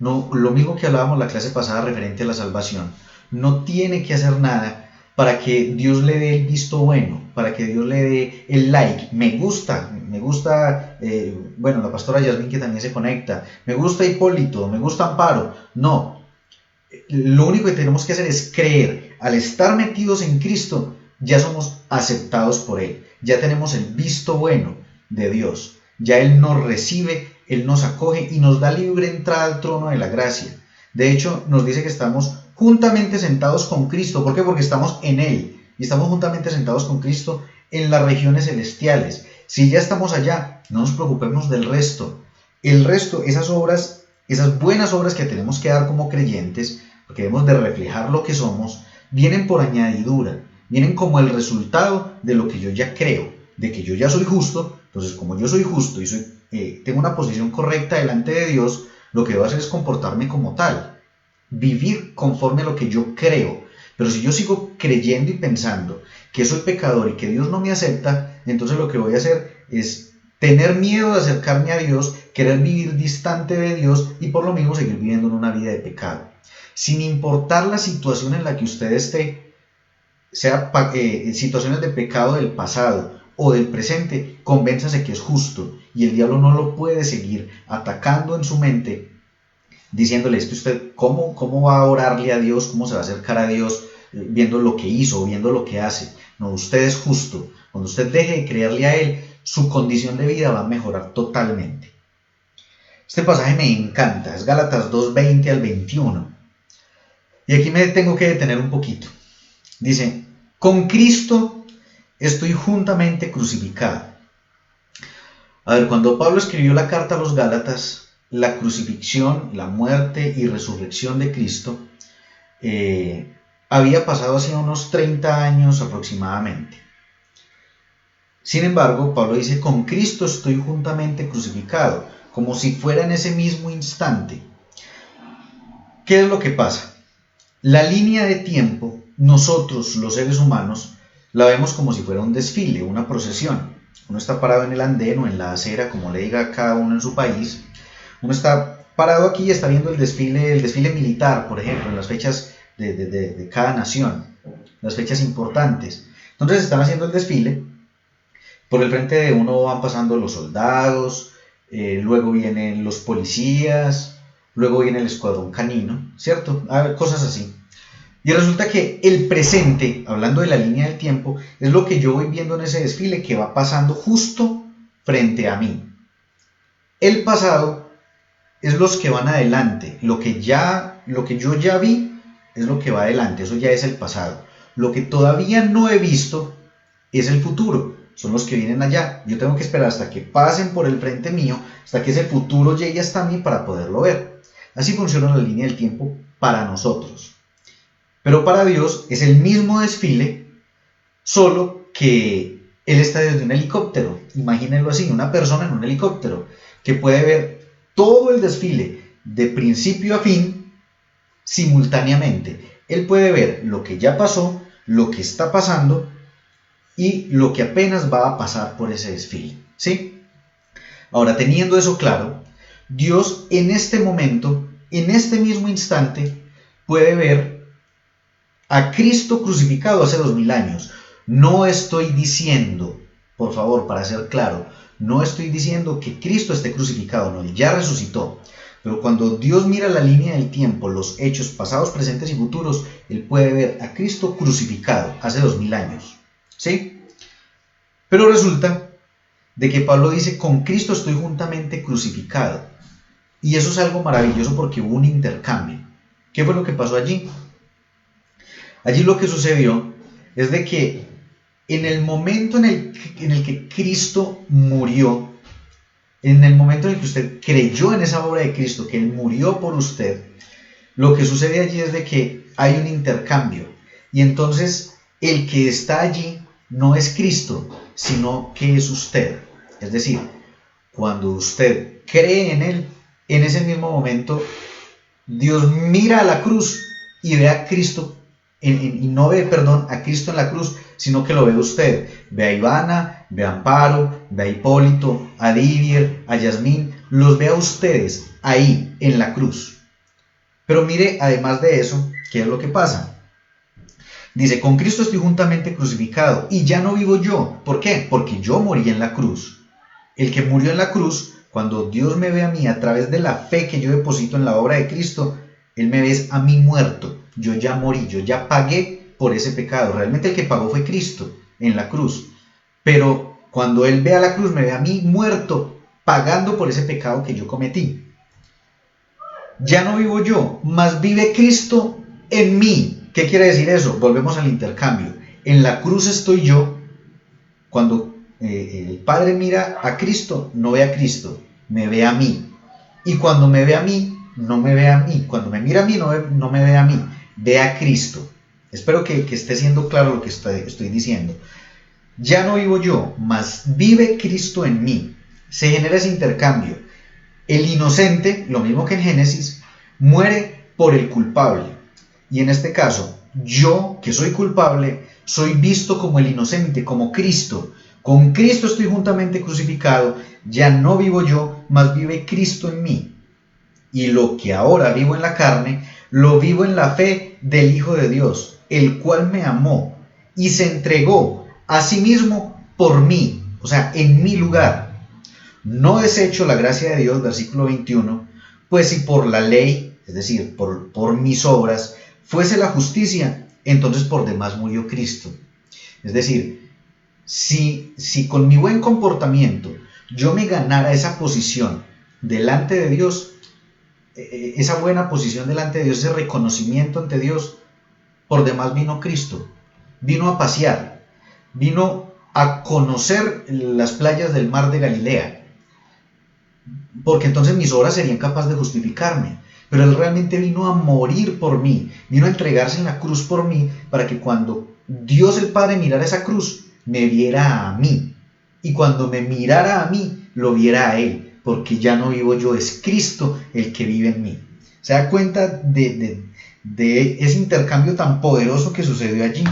No, lo mismo que hablábamos la clase pasada referente a la salvación. No tiene que hacer nada para que Dios le dé el visto bueno, para que Dios le dé el like, me gusta, bueno, la pastora Yasmín que también se conecta, me gusta Hipólito, me gusta Amparo. No, lo único que tenemos que hacer es creer. Al estar metidos en Cristo, ya somos aceptados por Él, ya tenemos el visto bueno de Dios, ya Él nos recibe, Él nos acoge y nos da libre entrada al trono de la gracia. De hecho, nos dice que estamos juntamente sentados con Cristo. ¿Por qué? Porque estamos en Él y estamos juntamente sentados con Cristo en las regiones celestiales. Si ya estamos allá, no nos preocupemos del resto. El resto, esas obras, esas buenas obras que tenemos que dar como creyentes, porque debemos de reflejar lo que somos, vienen por añadidura, vienen como el resultado de lo que yo ya creo, de que yo ya soy justo. Entonces, como yo soy justo y tengo una posición correcta delante de Dios, lo que debo hacer es comportarme como tal, vivir conforme a lo que yo creo. Pero si yo sigo creyendo y pensando que soy pecador y que Dios no me acepta, entonces lo que voy a hacer es tener miedo de acercarme a Dios, querer vivir distante de Dios y por lo mismo seguir viviendo en una vida de pecado. Sin importar la situación en la que usted esté, sea situaciones de pecado del pasado o del presente, convénzase que es justo y el diablo no lo puede seguir atacando en su mente, diciéndole, es que usted, ¿cómo va a orarle a Dios? ¿Cómo se va a acercar a Dios viendo lo que hizo, viendo lo que hace? No, usted es justo. Cuando usted deje de creerle a Él, su condición de vida va a mejorar totalmente. Este pasaje me encanta, es Gálatas 2:20 al 21. Y aquí me tengo que detener un poquito. Dice, con Cristo estoy juntamente crucificado. A ver, cuando Pablo escribió la carta a los Gálatas, la crucifixión, la muerte y resurrección de Cristo había pasado hace unos 30 años aproximadamente. Sin embargo, Pablo dice, con Cristo estoy juntamente crucificado, como si fuera en ese mismo instante. ¿Qué es lo que pasa? La línea de tiempo, nosotros los seres humanos, la vemos como si fuera un desfile, una procesión. Uno está parado en el andén o en la acera, como le diga cada uno en su país. Uno está parado aquí y está viendo el desfile militar, por ejemplo, en las fechas de cada nación, las fechas importantes. Entonces están haciendo el desfile. Por el frente de uno van pasando los soldados, luego vienen los policías, luego viene el escuadrón canino, ¿cierto? Cosas así. Y resulta que el presente, hablando de la línea del tiempo, es lo que yo voy viendo en ese desfile que va pasando justo frente a mí. El pasado es los que van adelante, lo que yo ya vi es lo que va adelante, eso ya es el pasado. Lo que todavía no he visto es el futuro, son los que vienen allá. Yo tengo que esperar hasta que pasen por el frente mío, hasta que ese futuro llegue hasta mí para poderlo ver. Así funciona la línea del tiempo para nosotros. Pero para Dios es el mismo desfile, solo que Él está desde un helicóptero. Imagínenlo así, una persona en un helicóptero que puede ver todo el desfile de principio a fin simultáneamente. Él puede ver lo que ya pasó, lo que está pasando y lo que apenas va a pasar por ese desfile, ¿sí? Ahora, teniendo eso claro, Dios en este momento, en este mismo instante, puede ver a Cristo crucificado hace 2000 años. No estoy diciendo, por favor, para ser claro, no estoy diciendo que Cristo esté crucificado, no, Él ya resucitó. Pero cuando Dios mira la línea del tiempo, los hechos pasados, presentes y futuros, Él puede ver a Cristo crucificado hace 2000 años. ¿Sí? Pero resulta de que Pablo dice, con Cristo estoy juntamente crucificado. Y eso es algo maravilloso porque hubo un intercambio. ¿Qué fue lo que pasó allí? Allí lo que sucedió es de que en el momento en el que Cristo murió, en el momento en el que usted creyó en esa obra de Cristo, que Él murió por usted, lo que sucede allí es de que hay un intercambio. Y entonces el que está allí no es Cristo, sino que es usted. Es decir, cuando usted cree en Él, en ese mismo momento, Dios mira a la cruz y ve a Cristo, y no ve, a Cristo en la cruz, sino que lo ve usted. Ve a Ivana, ve a Amparo, ve a Hipólito, a Didier, a Yasmín, los ve a ustedes ahí en la cruz. Pero mire, además de eso, ¿qué es lo que pasa? Dice, con Cristo estoy juntamente crucificado y ya no vivo yo. ¿Por qué? Porque yo morí en la cruz. El que murió en la cruz, cuando Dios me ve a mí a través de la fe que yo deposito en la obra de Cristo, Él me ve a mí muerto. Yo ya morí, yo ya pagué por ese pecado. Realmente el que pagó fue Cristo en la cruz. Pero cuando Él ve a la cruz, me ve a mí muerto, pagando por ese pecado que yo cometí. Ya no vivo yo, mas vive Cristo en mí. ¿Qué quiere decir eso? Volvemos al intercambio. En la cruz estoy yo. Cuando el Padre mira a Cristo, no ve a Cristo, me ve a mí. Y cuando me ve a mí, no me ve a mí. Cuando me mira a mí, no me ve a mí, ve a Cristo. Espero que esté siendo claro lo que estoy diciendo. Ya no vivo yo, mas vive Cristo en mí. Se genera ese intercambio. El inocente, lo mismo que en Génesis, muere por el culpable. Y en este caso, yo, que soy culpable, soy visto como el inocente, como Cristo. Con Cristo estoy juntamente crucificado. Ya no vivo yo, mas vive Cristo en mí. Y lo que ahora vivo en la carne, lo vivo en la fe del Hijo de Dios, el cual me amó y se entregó a sí mismo por mí, o sea, en mi lugar. No desecho la gracia de Dios, versículo 21, pues si por la ley, es decir, por mis obras, fuese la justicia, entonces por demás murió Cristo. Es decir, si con mi buen comportamiento yo me ganara esa posición delante de Dios, esa buena posición delante de Dios, ese reconocimiento ante Dios, por demás vino Cristo. Vino a pasear, vino a conocer las playas del mar de Galilea, porque entonces mis obras serían capaces de justificarme. Pero Él realmente vino a morir por mí, vino a entregarse en la cruz por mí, para que cuando Dios el Padre mirara esa cruz, me viera a mí. Y cuando me mirara a mí, lo viera a Él, porque ya no vivo yo, es Cristo el que vive en mí. ¿Se da cuenta de ese intercambio tan poderoso que sucedió allí?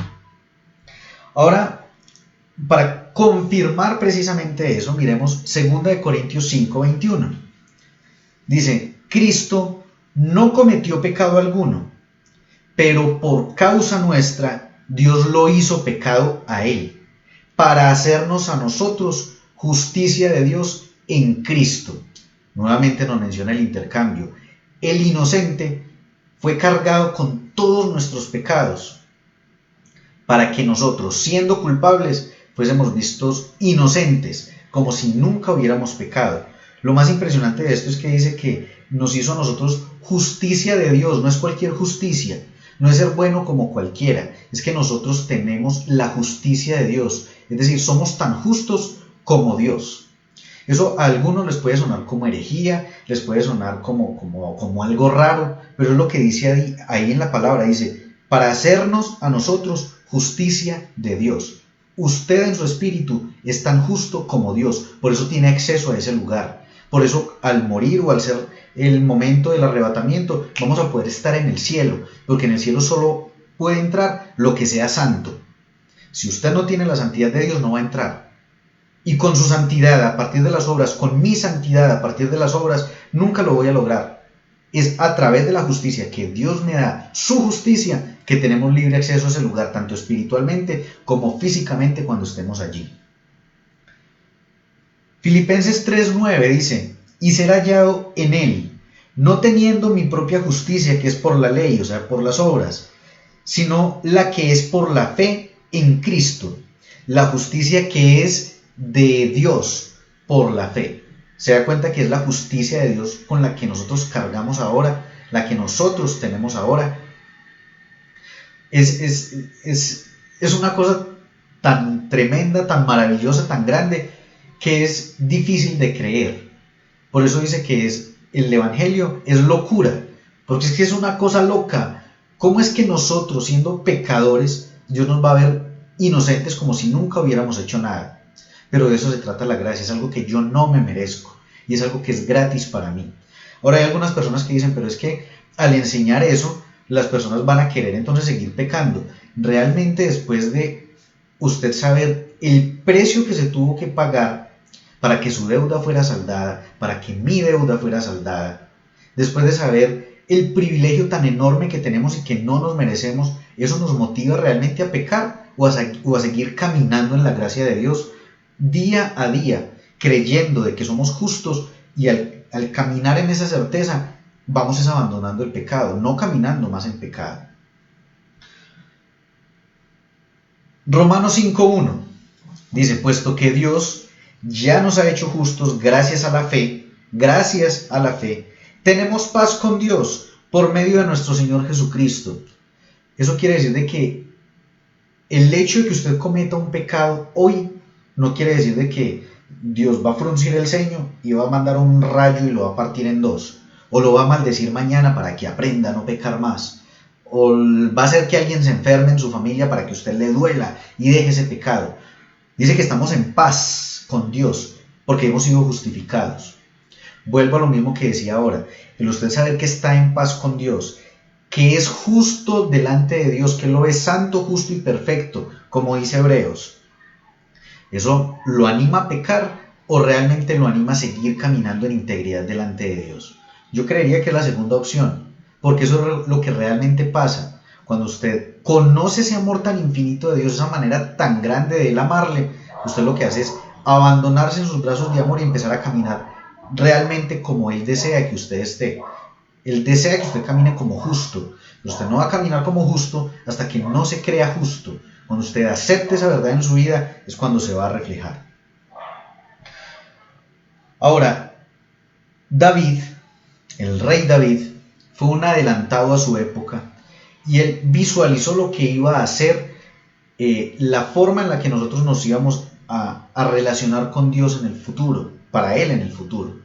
Ahora, para confirmar precisamente eso, miremos 2 Corintios 5:21. Dice, Cristo no cometió pecado alguno, pero por causa nuestra Dios lo hizo pecado a Él, para hacernos a nosotros justicia de Dios en Cristo. Nuevamente nos menciona el intercambio. El inocente fue cargado con todos nuestros pecados, para que nosotros, siendo culpables, fuésemos vistos inocentes, como si nunca hubiéramos pecado. Lo más impresionante de esto es que dice que nos hizo a nosotros justicia de Dios. No es cualquier justicia, no es ser bueno como cualquiera, es que nosotros tenemos la justicia de Dios, es decir, somos tan justos como Dios. Eso a algunos les puede sonar como herejía, les puede sonar como algo raro, pero es lo que dice ahí en la palabra, dice, para hacernos a nosotros justicia de Dios. Usted en su espíritu es tan justo como Dios, por eso tiene acceso a ese lugar. Por eso al morir o al ser el momento del arrebatamiento, vamos a poder estar en el cielo, porque en el cielo solo puede entrar lo que sea santo. Si usted no tiene la santidad de Dios, no va a entrar. Y con su santidad, a partir de las obras, con mi santidad, a partir de las obras, nunca lo voy a lograr. Es a través de la justicia que Dios me da, su justicia, que tenemos libre acceso a ese lugar, tanto espiritualmente como físicamente cuando estemos allí. Filipenses 3:9 dice, y ser hallado en Él, no teniendo mi propia justicia, que es por la ley, o sea, por las obras, sino la que es por la fe en Cristo, la justicia que es de Dios por la fe. Se da cuenta que es la justicia de Dios con la que nosotros cargamos ahora, la que nosotros tenemos ahora. Es una cosa tan tremenda, tan maravillosa, tan grande, que es difícil de creer. Por eso dice que el Evangelio es locura, porque es que es una cosa loca. ¿Cómo es que nosotros, siendo pecadores, Dios nos va a ver inocentes como si nunca hubiéramos hecho nada? Pero de eso se trata la gracia, es algo que yo no me merezco y es algo que es gratis para mí. Ahora hay algunas personas que dicen, pero es que al enseñar eso, las personas van a querer entonces seguir pecando. Realmente después de usted saber el precio que se tuvo que pagar para que su deuda fuera saldada, para que mi deuda fuera saldada, después de saber el privilegio tan enorme que tenemos y que no nos merecemos, ¿eso nos motiva realmente a pecar o a seguir caminando en la gracia de Dios día a día, creyendo de que somos justos y al caminar en esa certeza vamos abandonando el pecado, no caminando más en pecado? Romanos 5:1 dice, puesto que Dios ya nos ha hecho justos gracias a la fe, tenemos paz con Dios por medio de nuestro Señor Jesucristo. Eso quiere decir de que el hecho de que usted cometa un pecado hoy no quiere decir de que Dios va a fruncir el ceño y va a mandar un rayo y lo va a partir en dos, o lo va a maldecir mañana para que aprenda a no pecar más, o va a hacer que alguien se enferme en su familia para que usted le duela y deje ese pecado. Dice que estamos en paz con Dios porque hemos sido justificados. Vuelvo a lo mismo que decía ahora, el usted saber que está en paz con Dios, que es justo delante de Dios, que lo es santo, justo y perfecto, como dice Hebreos. ¿Eso lo anima a pecar o realmente lo anima a seguir caminando en integridad delante de Dios? Yo creería que es la segunda opción, porque eso es lo que realmente pasa. Cuando usted conoce ese amor tan infinito de Dios, esa manera tan grande de Él amarle, usted lo que hace es abandonarse en sus brazos de amor y empezar a caminar realmente como Él desea que usted esté. Él desea que usted camine como justo. Usted no va a caminar como justo hasta que no se crea justo. Cuando usted acepte esa verdad en su vida es cuando se va a reflejar. Ahora, David, el rey David, fue un adelantado a su época y él visualizó lo que iba a ser la forma en la que nosotros nos íbamos a relacionar con Dios en el futuro, para él en el futuro.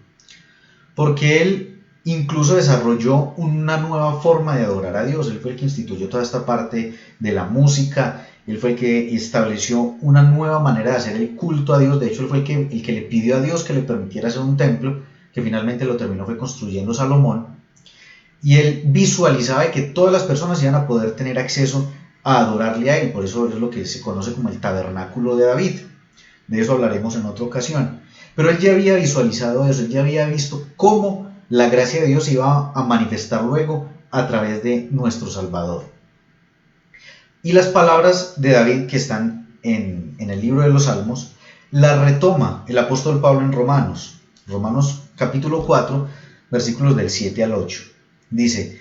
Porque él incluso desarrolló una nueva forma de adorar a Dios. Él fue el que instituyó toda esta parte de la música, él fue el que estableció una nueva manera de hacer el culto a Dios. De hecho, él fue el que le pidió a Dios que le permitiera hacer un templo, que finalmente lo terminó fue construyendo Salomón. Y él visualizaba que todas las personas iban a poder tener acceso a adorarle a él. Por eso es lo que se conoce como el tabernáculo de David. De eso hablaremos en otra ocasión. Pero él ya había visualizado eso, él ya había visto cómo la gracia de Dios se iba a manifestar luego a través de nuestro Salvador. Y las palabras de David que están en el libro de los Salmos, las retoma el apóstol Pablo en Romanos capítulo 4, versículos del 7 al 8. Dice,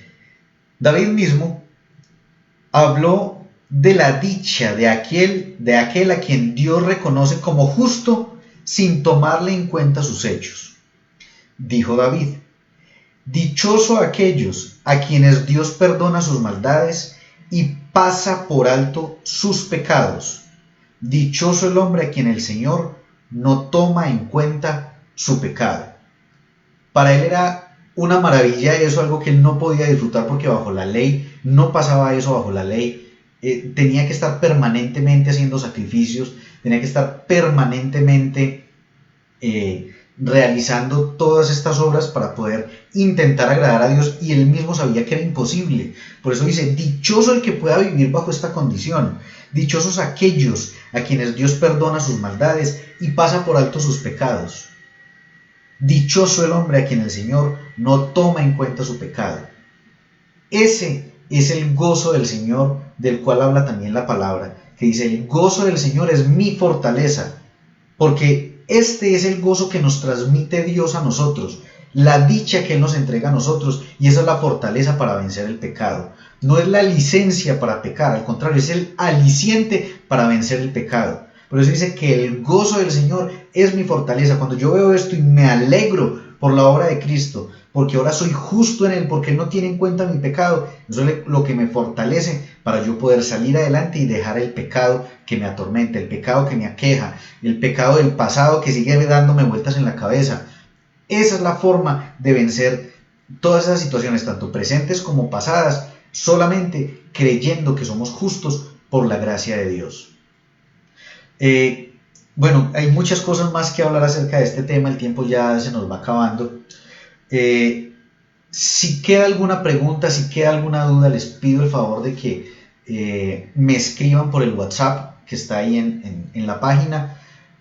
David mismo habló de la dicha de aquel a quien Dios reconoce como justo sin tomarle en cuenta sus hechos. Dijo David, dichoso aquellos a quienes Dios perdona sus maldades y pasa por alto sus pecados. Dichoso el hombre a quien el Señor no toma en cuenta su pecado. Para él era una maravilla eso, algo que él no podía disfrutar porque bajo la ley no pasaba eso, bajo la ley tenía que estar permanentemente haciendo sacrificios, tenía que estar permanentemente realizando todas estas obras para poder intentar agradar a Dios, y él mismo sabía que era imposible. Por eso dice, dichoso el que pueda vivir bajo esta condición, dichosos aquellos a quienes Dios perdona sus maldades y pasa por alto sus pecados. Dichoso el hombre a quien el Señor no toma en cuenta su pecado. Ese es el gozo del Señor, del cual habla también la palabra, que dice, el gozo del Señor es mi fortaleza, porque este es el gozo que nos transmite Dios a nosotros, la dicha que Él nos entrega a nosotros, y esa es la fortaleza para vencer el pecado. No es la licencia para pecar, al contrario, es el aliciente para vencer el pecado. Por eso dice que el gozo del Señor es mi fortaleza. Cuando yo veo esto y me alegro por la obra de Cristo, porque ahora soy justo en Él, porque Él no tiene en cuenta mi pecado, eso es lo que me fortalece para yo poder salir adelante y dejar el pecado que me atormenta, el pecado que me aqueja, el pecado del pasado que sigue dándome vueltas en la cabeza. Esa es la forma de vencer todas esas situaciones, tanto presentes como pasadas, solamente creyendo que somos justos por la gracia de Dios. Bueno, hay muchas cosas más que hablar acerca de este tema, el tiempo ya se nos va acabando. Si queda alguna pregunta, si queda alguna duda, les pido el favor de que me escriban por el WhatsApp que está ahí en la página,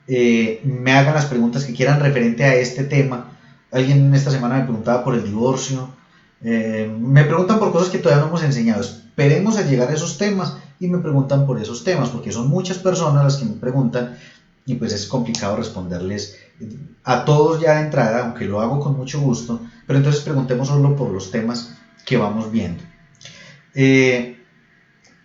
me hagan las preguntas que quieran referente a este tema. Alguien esta semana me preguntaba por el divorcio, me preguntan por cosas que todavía no hemos enseñado. Esperemos a llegar a esos temas y me preguntan por esos temas, porque son muchas personas las que me preguntan y pues es complicado responderles a todos ya de entrada, aunque lo hago con mucho gusto, pero entonces preguntemos solo por los temas que vamos viendo.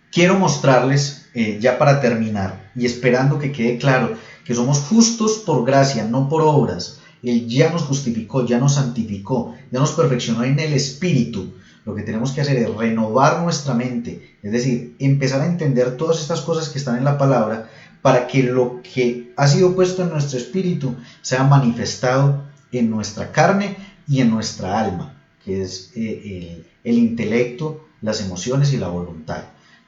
Quiero mostrarles, ya para terminar, y esperando que quede claro, que somos justos por gracia, no por obras. Él ya nos justificó, ya nos santificó, ya nos perfeccionó en el Espíritu. Lo que tenemos que hacer es renovar nuestra mente, es decir, empezar a entender todas estas cosas que están en la palabra, para que lo que ha sido puesto en nuestro espíritu sea manifestado en nuestra carne y en nuestra alma, que es el intelecto, las emociones y la voluntad.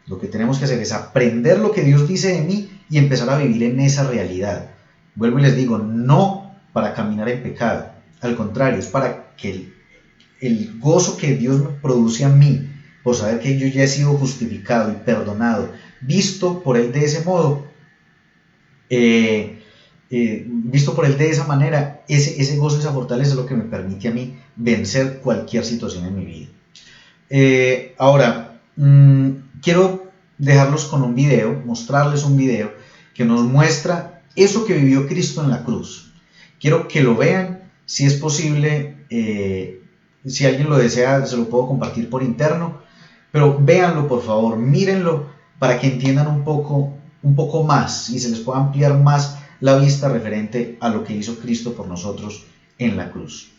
Lo que tenemos que hacer es aprender lo que Dios dice de mí y empezar a vivir en esa realidad. Vuelvo y les digo, no para caminar en pecado, al contrario, es para que el gozo que Dios me produce a mí, por saber que yo ya he sido justificado y perdonado, visto por Él de ese modo, visto por Él de esa manera, ese gozo, esa fortaleza es lo que me permite a mí vencer cualquier situación en mi vida. Ahora, quiero dejarlos con un video, mostrarles un video que nos muestra eso que vivió Cristo en la cruz. Quiero que lo vean, si es posible, si alguien lo desea, se lo puedo compartir por interno, pero véanlo por favor, mírenlo para que entiendan un poco más y se les pueda ampliar más la vista referente a lo que hizo Cristo por nosotros en la cruz.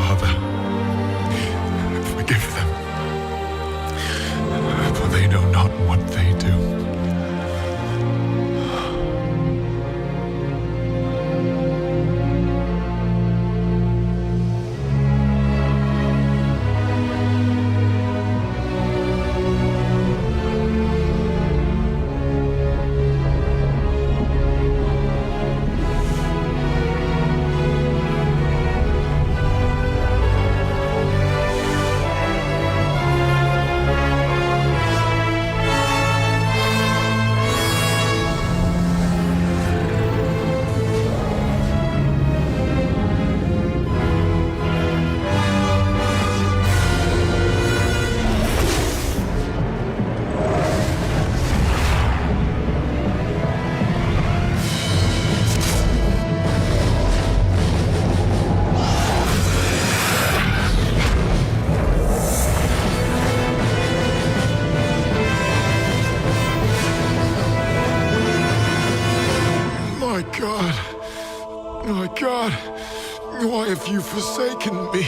Father, forgive them, for they know not what they do. My God, my God, why have you forsaken me?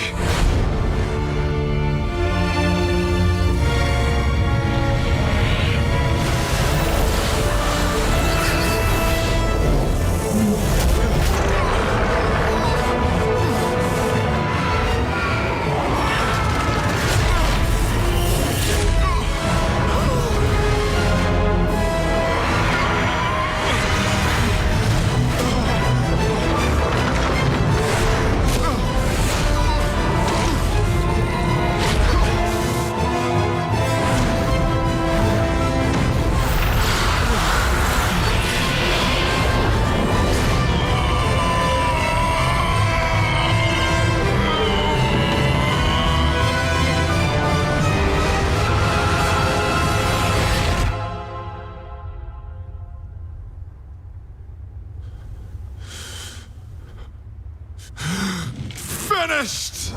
Finished!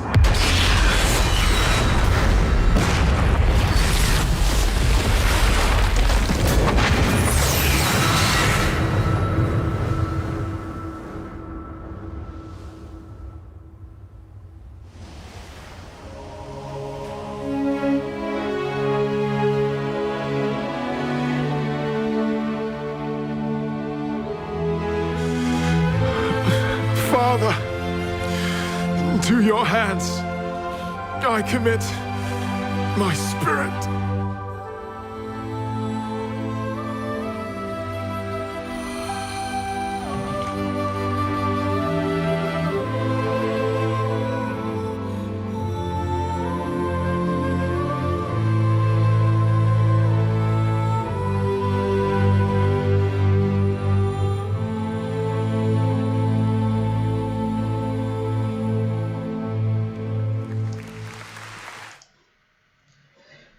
Father, to your hands I commit my spirit.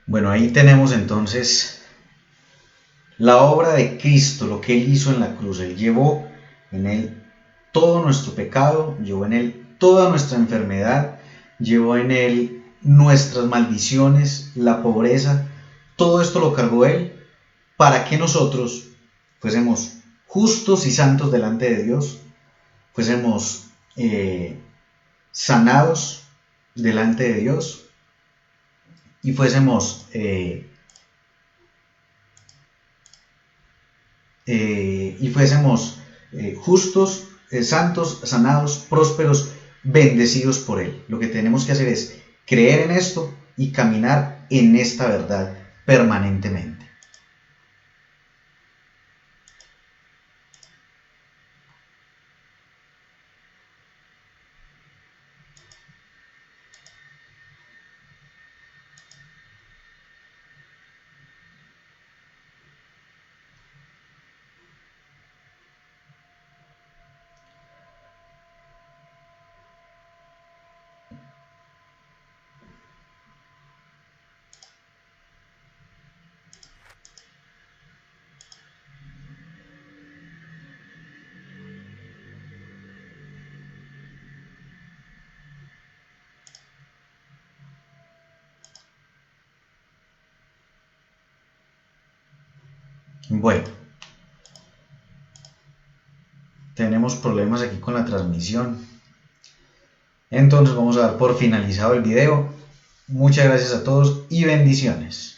Bueno, ahí tenemos entonces la obra de Cristo, lo que Él hizo en la cruz. Él llevó en Él todo nuestro pecado, llevó en Él toda nuestra enfermedad, llevó en Él nuestras maldiciones, la pobreza. Todo esto lo cargó Él para que nosotros fuésemos justos y santos delante de Dios, fuésemos sanados delante de Dios y fuésemos justos, santos, sanados, prósperos, bendecidos por Él. Lo que tenemos que hacer es creer en esto y caminar en esta verdad permanentemente. Bueno, tenemos problemas aquí con la transmisión. Entonces vamos a dar por finalizado el video. Muchas gracias a todos y bendiciones.